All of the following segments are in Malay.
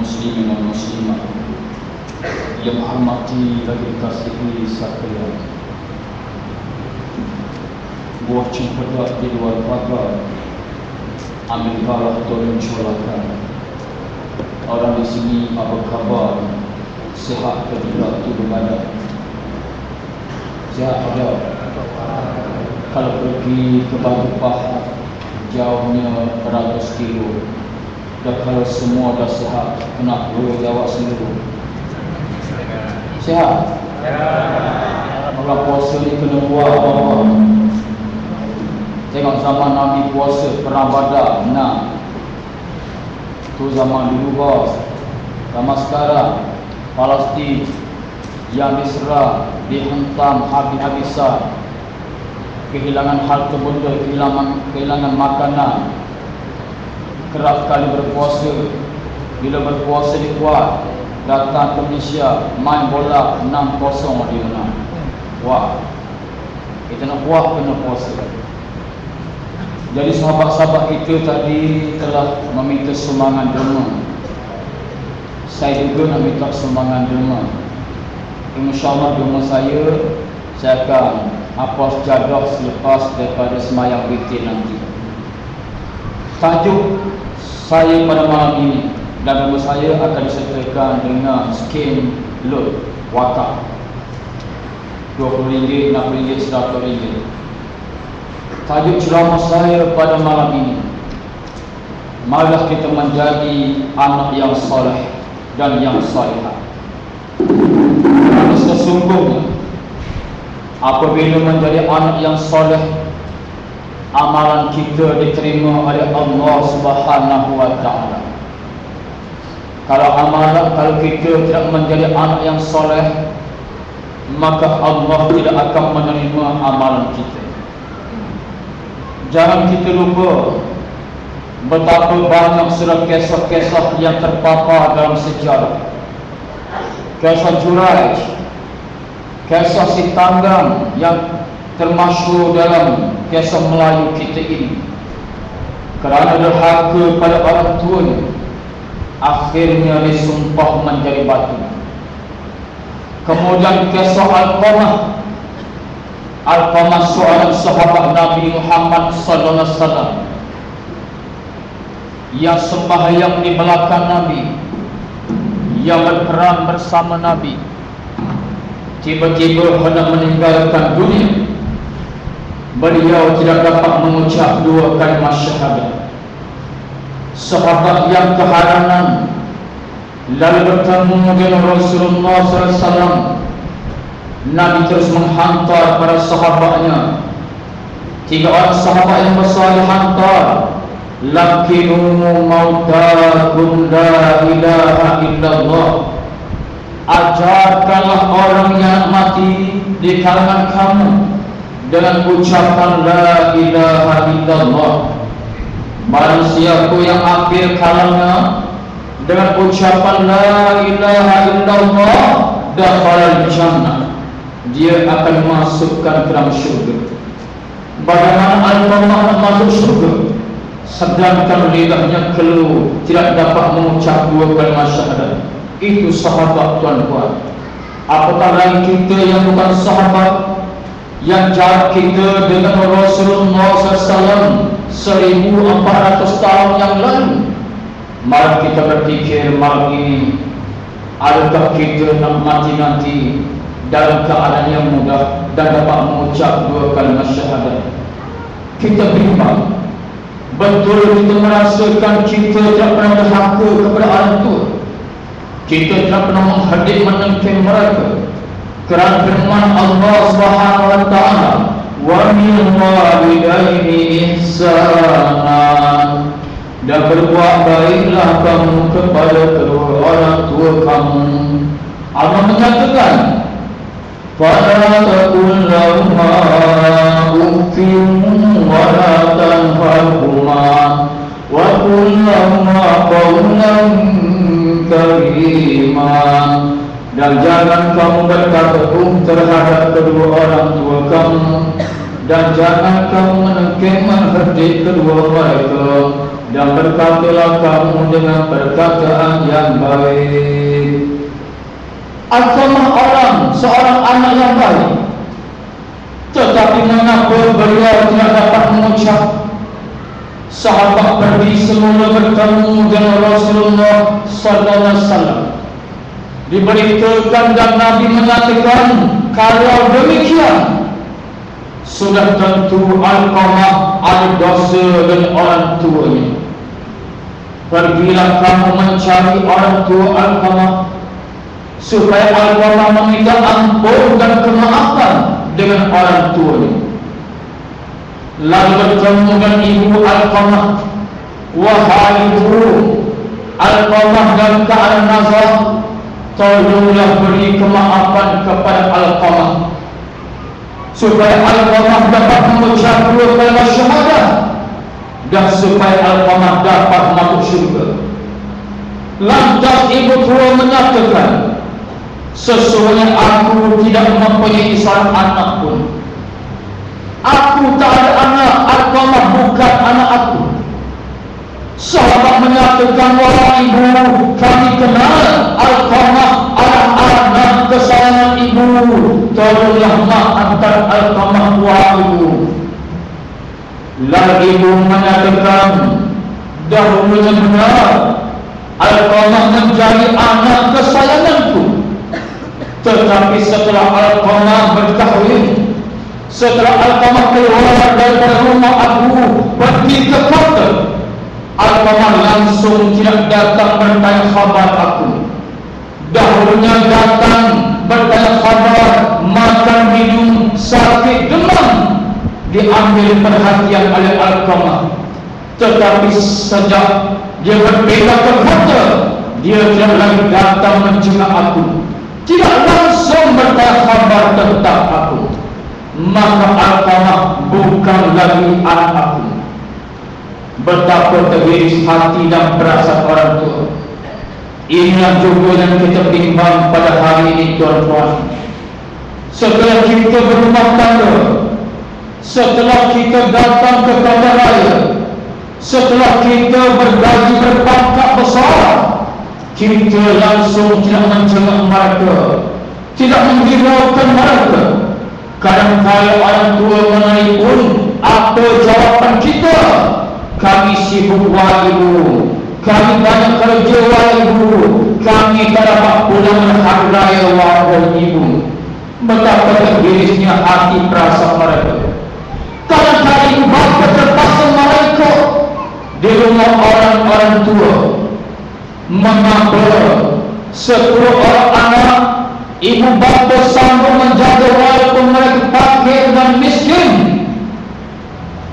muslimin dan muslimat yang hormati lagi dikasihi sekalian. Buah cempedak di luar pagar, ambil galah turun colakan. Orang di sini apa khabar? Sihat ke tidak tubuh badan? Sihat ada? Kalau pergi ke Batu Pahat, jauhnya beratus kilo. Dan kalau semua dah sihat, kena boleh jawab seluruh. Sihat? Kalau puasa ni kena buat apa? Tengok zaman Nabi puasa perang Badar, menang. Tu zaman dulu bos. Zaman sekarang Palestin yang diserang, dihentam habis-habisan, kehilangan harta benda, kehilangan makanan. Kerap kali berpuasa. Bila berpuasa dikuat, datang ke Malaysia, main bola 6-0 dia menang. Wah, kita nak buat kena puasa. Jadi sahabat-sahabat kita tadi telah meminta sumbangan derma. Saya juga nak minta sumbangan derma. InsyaAllah derma saya akan hafaz jadah selepas daripada semayang witir nanti. Tajuk saya pada malam ini dan derma saya akan disertakan dengan skim load wakaf RM20, RM60, RM100. Tajuk ceramah saya pada malam ini, marilah kita menjadi anak yang soleh dan yang salihah. Kerana sesungguhnya apabila menjadi anak yang soleh, amalan kita diterima oleh Allah Subhanahu wa taala. Kalau kita tidak menjadi anak yang soleh, maka Allah tidak akan menerima amalan kita. Jangan kita lupa betapa banyak surat kisah-kisah yang terpapar dalam sejarah. Kisah Juraij, kisah si Tanggang yang termasyhur dalam kisah Melayu kita ini. Kerana derhaka pada orang tuanya, akhirnya disumpah menjadi batu. Kemudian kisah Alqamah seorang sahabat Nabi Muhammad sallallahu alaihi wasallam yang sembahyang di belakang Nabi, yang berperang bersama Nabi, tiba-tiba hendak meninggalkan dunia. Beliau tidak dapat mengucap dua kalimat syahadat. Sahabat yang keharanan lalu bertemu dengan Rasulullah sallallahu alaihi wasallam. Nabi terus menghantar para sahabatnya. 3 orang sahabat yang besar dihantar. Lakinu mautakum la ilaha illallah. Ajarkanlah orang yang mati di kalangan kamu dengan ucapan la ilaha illallah. Barang siapa yang akhir kalamnya dengan ucapan la ilaha illallah, dakhala al-jannah, dia akan masukkan ke dalam syurga. Bagaimana Alqamah nak masuk syurga sedangkan lidahnya keluh, tidak dapat mengucap dua kalimat syahadat? Itu sahabat tuan-tuan. Apatah lagi kita yang bukan sahabat, yang jarak kita dengan Rasulullah SAW 1400 tahun yang lalu. Mari kita berfikir malam ini, adakah kita nak mati nanti dalam keadaan yang mudah dan dapat mengucap dua kalimat syahadat? Kita bimbang. Betul kita merasakan kita tidak pernah derhaka kepada orang tua. Kita tidak pernah menghadik menengking mereka. Kerana firman Allah Subhanahu wa taala, wa min walidaini ihsanan, dan berbuat baiklah kamu kepada kedua orang tua kamu. Allah menyatakan, fala taqul lahuma uffin wa la tanharhuma wa qul lahuma qawlan karima. Dan jangan kamu berkata terhadap kedua orang tua kamu, dan jangan kamu menengking menghardik kedua mereka, dan berkatalah kamu dengan perkataan yang baik. Agama orang seorang anak yang baik, tetapi mengapa beliau tidak dapat mengucap? Sahabat pergi semula bertemu dengan Rasulullah sallallahu alaihi wasallam. Diberitakan dan Nabi mengatakan, kalau demikian sudah tentu Alqamah ada dosa dengan orang tuanya. Pergilah kamu mencari orang tua Alqamah, supaya Alqamah meminta ampun dan kemaafan dengan orang tuanya. Lalu bertemu dengan ibu Alqamah. Wahai ibu Alqamah dan keadaan nazar, tolonglah beri kemaafan kepada Alqamah, supaya Alqamah dapat mengucap dua kalimat syahadah dan supaya Alqamah dapat masuk syurga. Lantas ibu tua menyatakan, sesungguhnya aku tidak mempunyai seorang anak pun. Aku tak ada anak, Alqamah bukan anak aku. Sahabat menyatakan, wahai ibu, kami kenal Alqamah adalah anak kesayangan ibu. Tolonglah maafkan Alqamah, wahai ibu. Lalu ibu menyatakan, dahulunya benar Alqamah menjadi anak kesayanganku, tetapi setelah Alqamah berkahwin, setelah Alqamah keluar dari rumah aku pergi ke kota, Alqamah langsung tidak datang bertanya khabar aku. Dahulunya datang bertanya khabar, makan minum, sakit, demam, diambil perhatian oleh Alqamah. Tetapi sejak dia berpindah ke kota, dia tidak lagi datang menjenguk aku, tidak langsung bertanya khabar tentang aku. Maka Alqamah bukan lagi anak aku. Betapa teriris hati dan perasaan orang tua. Inilah juga yang kita bimbang pada hari ini, tuan-tuan. Setelah kita berumah tangga, setelah kita datang ke kota raya, setelah kita bergaji berpangkat besar, kita langsung tidak menjenguk mereka, tidak menghiraukan mereka. Kadang-kadang orang tua menelpon, apa jawapan kita? Kami sibuk, wahai ibu, kami banyak kerja, wahai ibu, kami tak dapat pulang hari raya, wahai ibu. Betapa teririsnya hati perasaan mereka. Kadang-kadang ibu bapa terpaksa mereka di rumah orang-orang tua. Mengapa 10 orang anak ibu bapa sanggup menjaga walaupun mereka fakir dan miskin?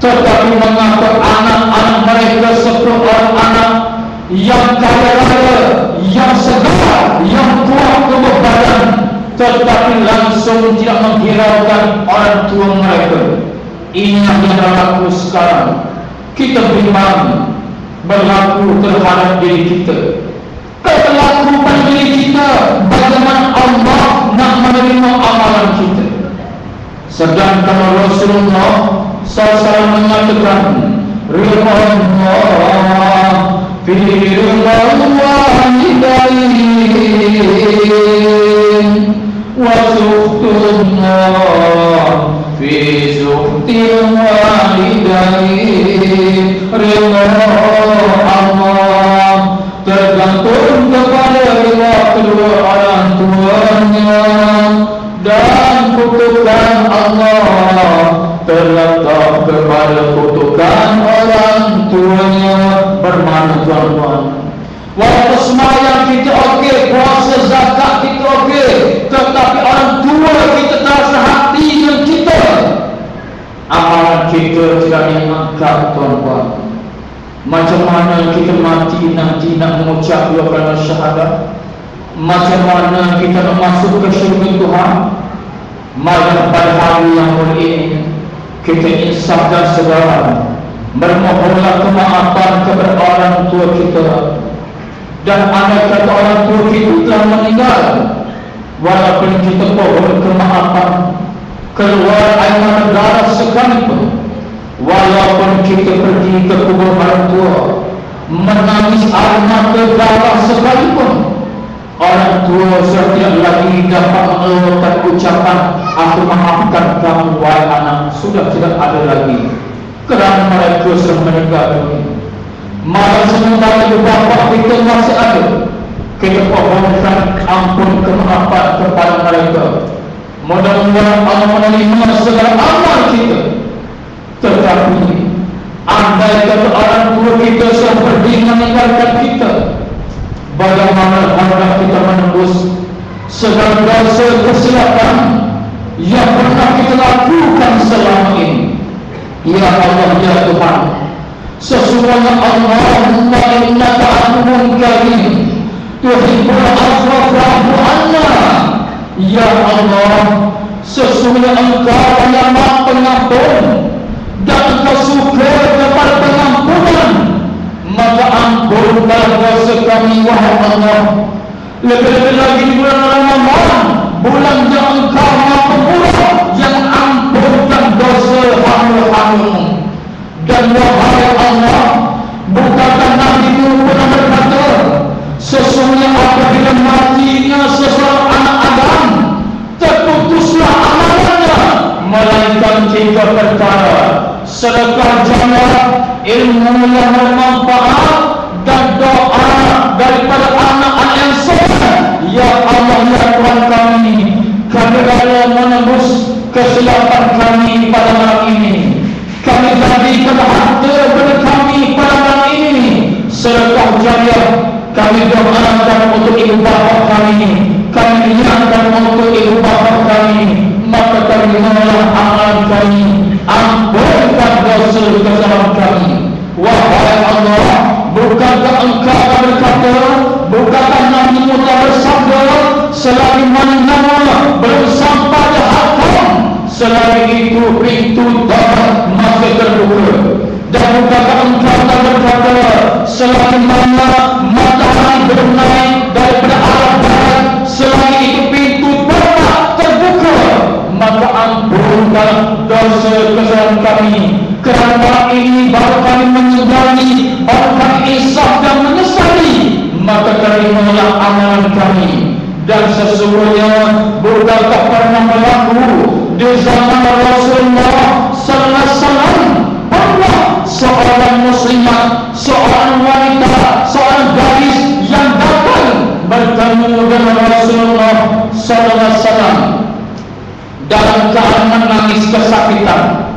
Tetapi mengapa anak-anak mereka 10 orang anak yang kaya raya, yang segar, yang kuat tubuh badan, tetapi langsung tidak menghiraukan orang tua mereka? Ini yang berlaku sekarang. Kita bimbang berlaku terhadap diri kita, berlaku pada diri kita. Bagaimana Allah nak menerima amalan kita? Sedangkan Rasulullah SAW menyatakan, ridha Allah fi ridha walidain wa suhtullah fi suhtil walidain. Ridha Allah tergantung kepada ridha kedua orang tuanya, dan kutukan Allah terletak kepada kutukan orang tuanya. Bermana, tuan-tuan, walaupun semayang kita okey, puasa zakat kita okey, tetapi orang tua kita terasa hati dengan kita, amalan kita tidak diangkat, tuan-tuan. Macam mana kita mati nanti nak mengucap dua kalimat syahadah? Macam mana kita nak masuk ke syurga Tuhan? Mari pada hari yang mulia ini kita insaf dan segera bermohonlah kemaafan kepada orang tua kita. Dan andai kata orang tua kita telah meninggal, walaupun kita mohon kemaafan, keluar air mata darah sekalipun, walaupun kita pergi ke kubur orang tua, menangis air mata darah sekalipun, orang tua sudah lagi dapat mengeluarkan ucapan aku maafkan kamu wahai anak, sudah tidak ada lagi kerana mereka sudah meninggal dunia. Malah sementara itu bapa kita masih ada, kita pohonkan ampun kemaafan kepada mereka. Mudah-mudahan Allah menerima segala amal kita. Tetapi andai kata orang tua kita sudah pergi meninggalkan kita, bagaimana hendak kita menembus segala dosa kesilapan yang pernah kita lakukan selama ini? Ya Allah, ya Tuhan, sesungguhnya Allahumma innaka afuwwun karim tuhibbul afwa fa'fu anna. Ya Allah, sesungguhnya Engkau yang Maha Pengampun dan Engkau suka kepada pengampunan, maka ampunkan dosa kami wahai Allah. Lebih-lebih lagi di bulan Ramadan, bulan yang Engkau Maha Pemurah, yang ampunkan dosa hamba-Hamba-Mu. Dan wahai Allah, bukankah Nabi-Mu pernah berkata, sesungguhnya apabila matinya seseorang anak Adam, terputuslah amalannya, melainkan 3 perkara: sedekah jariah, ilmu yang bermanfaat, dan doa daripada anak-anak yang soleh. Ya Allah, ya Tuhan kami, kami rela menembus kesilapan kami pada malam ini. Kami jadikan harta kepada kami pada malam ini sedekah jariah. Kami doakan untuk ibu bapa kami, kami niatkan untuk ibu bapa kami, maka terimalah amal kami, ampunkan dosa kesalahan kami. Wahai Allah, bukankah Engkau berkata, bukankah Nabi-Mu bersabda, selagi mana belum sampai hakim, selagi itu pintu taubat masih terbuka. Dan bukankah Engkau berkata, selagi mana matahari belum naik daripada arah barat, selagi itu pintu taubat terbuka, maka ampunkan dosa kesalahan kami. Kerana ini baru kami menyadari, baru kami insaf dan menyesali, maka terimalah amalan kami. Dan sesungguhnya bukankah pernah berlaku di zaman Rasulullah sallallahu alaihi wasallam, pernah seorang muslimah, seorang wanita, seorang gadis yang datang bertemu dengan Rasulullah sallallahu alaihi wasallam dalam keadaan menangis kesakitan,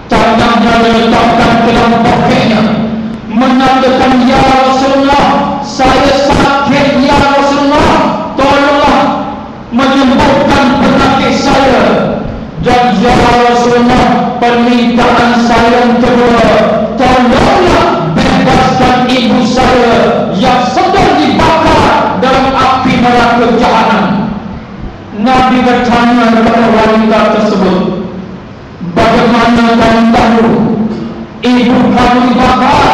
tangannya diletakkan ke dalam pakainya, mengatakan, ya Rasulullah, saya sakit ya Rasulullah, tolonglah menyembuhkan penyakit saya. Dan ya Rasulullah, permintaan saya yang kedua, tolonglah bebaskan ibu saya yang sedang dibakar dalam api neraka jahanam. Nabi bertanya kepada wanita tersebut, bagaimana kamu tahu ibu kamu dibakar?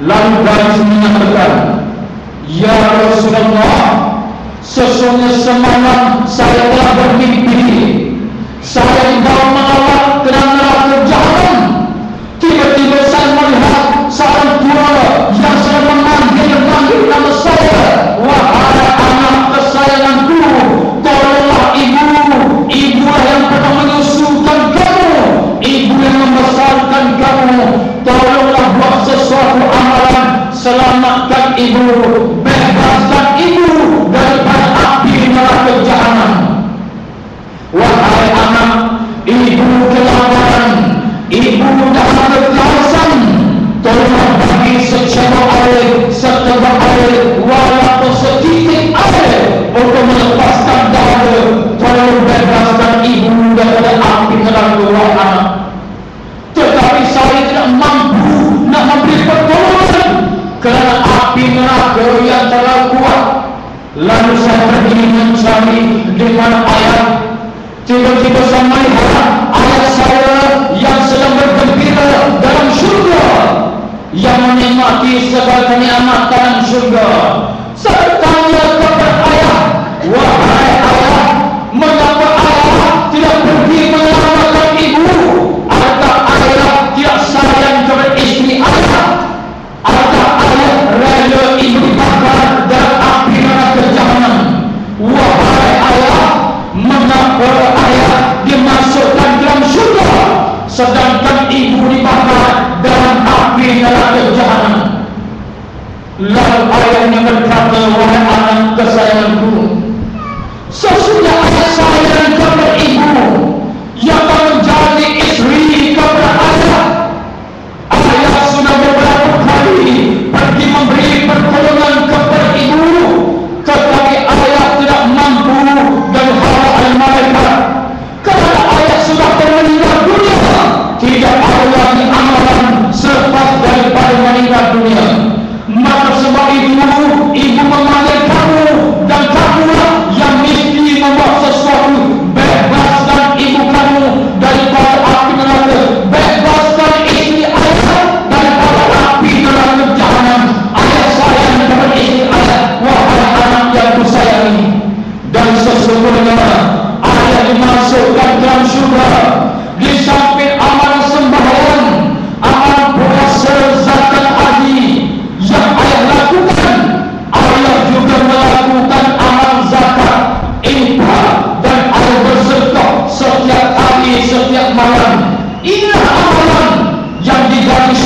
Lalu gadis menyatakan, ya Rasulullah, sesungguhnya semalam saya telah bermimpi, saya dibawa melawat ke dalam neraka jahanam. Tiba-tiba saya melihat seorang tua yang sedang memanggil nama saya, wahai anak kesayanganku, tolonglah ibu. Ibulah yang pernah menyusukan kamu, ibu yang membesarkan kamu. Tolonglah buat sesuatu amalan, selamatkan ibu, bebaskan ibu daripada api neraka jahanam. Wahai anak, ibu kelaparan, ibu dalam kekerasan, tolonglah bagi secebok air, setebak air, walaupun setitik air untuk melepaskan dahaga. Tolong bebaskan ibu daripada api neraka, wahai anak. Tetapi saya tidak mampu nak memberi pertolongan kerana api neraka yang terlalu kuat. Lalu saya pergi mencari di mana ayat. Tiba-tiba saya melihat ayat saya yang sedang bergembira dalam syurga, yang menikmati segala kenikmatan syurga. Saya tanya kepada ayat, wahai ayat, mengapa ayat tidak pergi menyelamatkan ibu? Adakah ayat tidak sayang kepada istri ayat? Adakah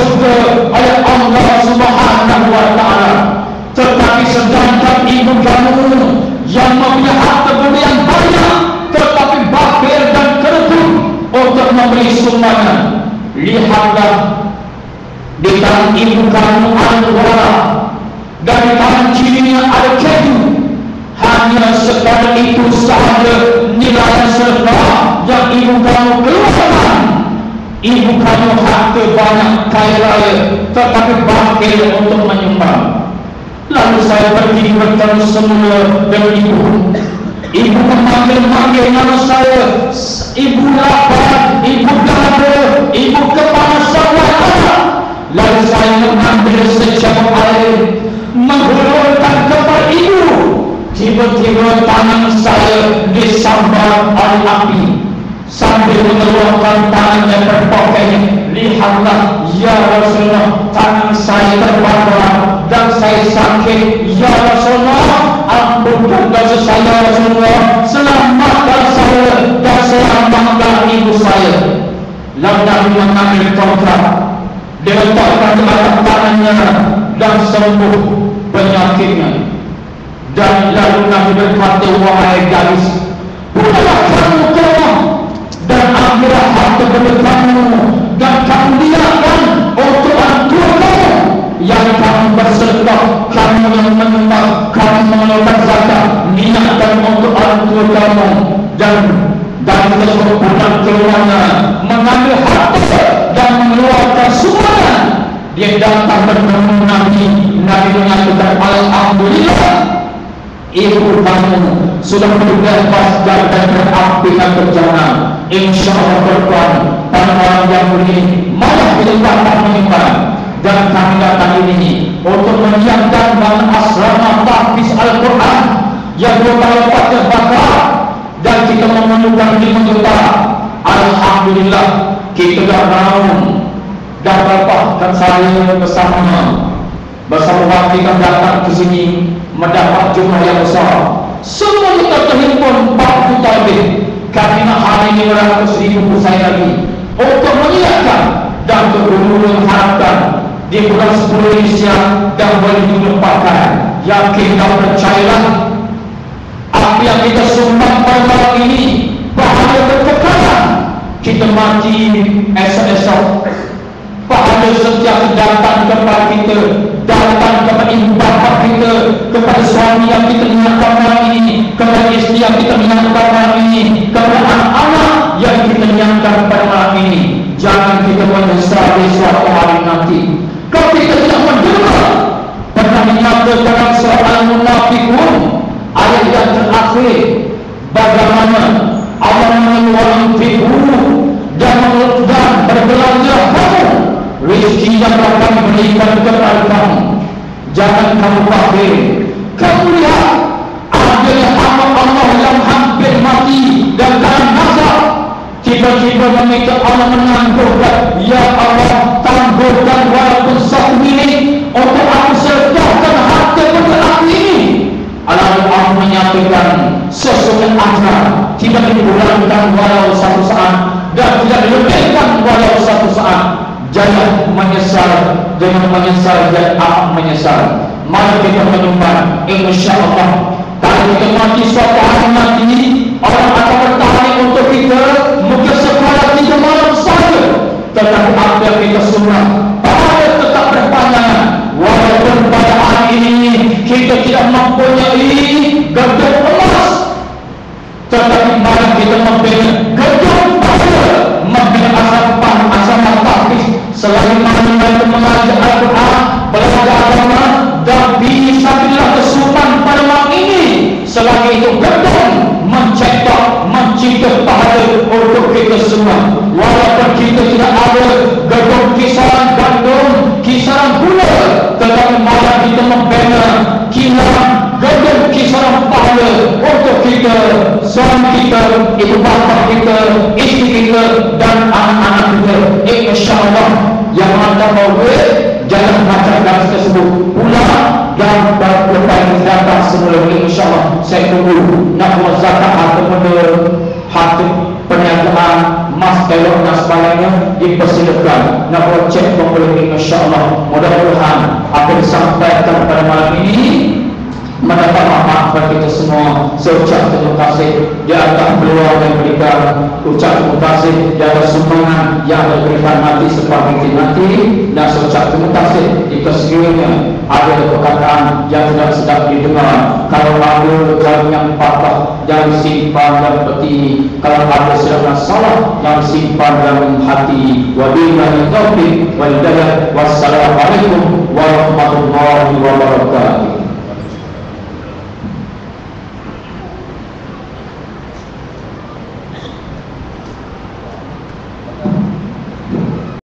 surga oleh Allah Subhanahu wa Ta'ala. Tetapi sedangkan ibu kamu yang mempunyai harta benda yang banyak tetapi bakhil dan kerebut untuk memberi sumbangan, lihatlah di tangan ibu kamu ada darah dan di tangan kirinya ada keju. Hanya sekadar itu sahaja nilai sedekah yang ibu kamu keluarkan. Ibu kamu harta banyak kaya raya tetapi bakhil untuk menyumbang. Lalu saya pergi bertemu semula dengan ibu. Ibu memanggil-manggil nama saya, ibu lapar, ibu dada, ibu kepanasan. Lalu saya mengambil secangkir air, menghulurkan kepada ibu. Tiba-tiba tangan saya disambar oleh api. Sambil mengeluarkan tangannya berpakaian, lihatlah ya Rasulullah, tangan saya terbakar dan saya sakit. Ya Rasulullah, ampunkan dosa saya Rasulullah, selamatkan saya dan selamatkan ibu saya. Lalu Nabi mengambil tongkat, diletakkan di atas tangannya dan sembuh penyakitnya. Dan lalu Nabi berkata, wahai gadis, pulanglah kamu ke rumah dan ambillah harta benda kamu dan kamu niatkan untuk orang tua kamu yang kamu bersedekah, kamu yang menyumbang, kamu mengeluarkan zakat, niatkan untuk orang tua kamu. Dan tersebut pulang ke rumahnya, mengambil harta dan mengeluarkan sumbangan. Dia datang bertemu Nabi. Nabi menyatakan, alhamdulillah, ibu kamu sudah terbebas dari api dan bencana. Insya Allah berkuat pada malam yang ini malah dilimpahkan menyumbang. Dan kami datang ini untuk menyiapkan bangun asrama tahfiz Al-Quran yang berlepas terbakar, dan kita memerlukan 5 juta. Alhamdulillah, kita dah raun dan dapatkan saya bersama waktu kita datang ke sini mendapat jumlah yang besar. Semua kita terhimpun 4 juta lebih. Kerana hari ini 100,000 saya lagi untuk menyiapkan dan untuk harapkan di bulan 10 ini siang dan boleh dilupakan. Yakin dan percayalah, apa yang kita sumbang pada malam ini pahala berkekalan. Kita mati esok-esok, pahala setiap datang kepada kita, datang kepada ibu bapa kita, kepada suami yang kita niatkan malam ini, kepada isteri yang kita niatkan malam ini, kepada anak-anak yang kita niatkan pada malam ini. Jangan kita menyesal di suatu hari nanti. Kalau kita tidak mendengar, pernah dinyatakan dalam surah Al-Munafiqun ayat yang terakhir, bagaimana Allah mengeluarkan fiqhu dan berbelanja kamu rezeki yang akan berikan kepada kamu. Jangan kamu bakhil. Kamu lihat ada hamba Allah yang hampir mati dan dalam nazar, tiba-tiba meminta Allah menangguhkan, ya Allah tangguhkan walaupun 1 minit untuk aku sedekahkan harta benda aku ini. Lalu Allah menyatakan sesuatu ajar tidak dikurangkan walau 1 saat dan tidak dilebihkan walau 1 saat. Jangan menyesal dengan menyesal dan amat menyesal. Mari kita menyumbang, insya-Allah. Kalau kita mati suatu hari nanti, orang akan bertahan untuk kita mungkin sekadar 3 malam saja. Tetapi apa yang kita sumbang pahala tetap berpanjangan. Walaupun pada hari ini kita tidak mempunyai gedung emas, tetapi mari kita membina gedung pahala, membina asrama tahfiz. Selain mana mengajar Al-Quran, belajar agama dan fisabilillah kesurupan pada malam ini, selagi itu gedung mencipta pahala untuk kita semua. Walaupun kita tidak ada gedung kisaran gandum, kisaran gula, tetapi malah kita membina gedung kisaran pahala untuk kita, suami kita, ibu bapa kita, isteri kita dan anak-anak kita. InsyaAllah yang anda mau jangan baca garis tersebut pulang dan berlepas zakat semula. InsyaAllah saya tunggu nak buat zakat harta benda, harta perniagaan, mas telur dan sebagainya dipersilakan. Nak buat cek pembeli, insya-Allah. Mudah-mudahan apa disampaikan pada malam ini mendapat manfaat bagi kita semua. Saya ucap terima kasih di atas peluang yang berikan, ucap terima kasih di atas sumbangan yang diberikan nanti sebagai nanti, dan saya ucap terima kasih jika sekiranya ada perkataan yang tidak sedap didengar. Kalau ada jalan yang patah, jangan simpan dalam peti. Kalau ada sedang salah, jangan simpan dalam hati. Wabillahi taufiq wal hidayah. Wassalamualaikum warahmatullahi wabarakatuh.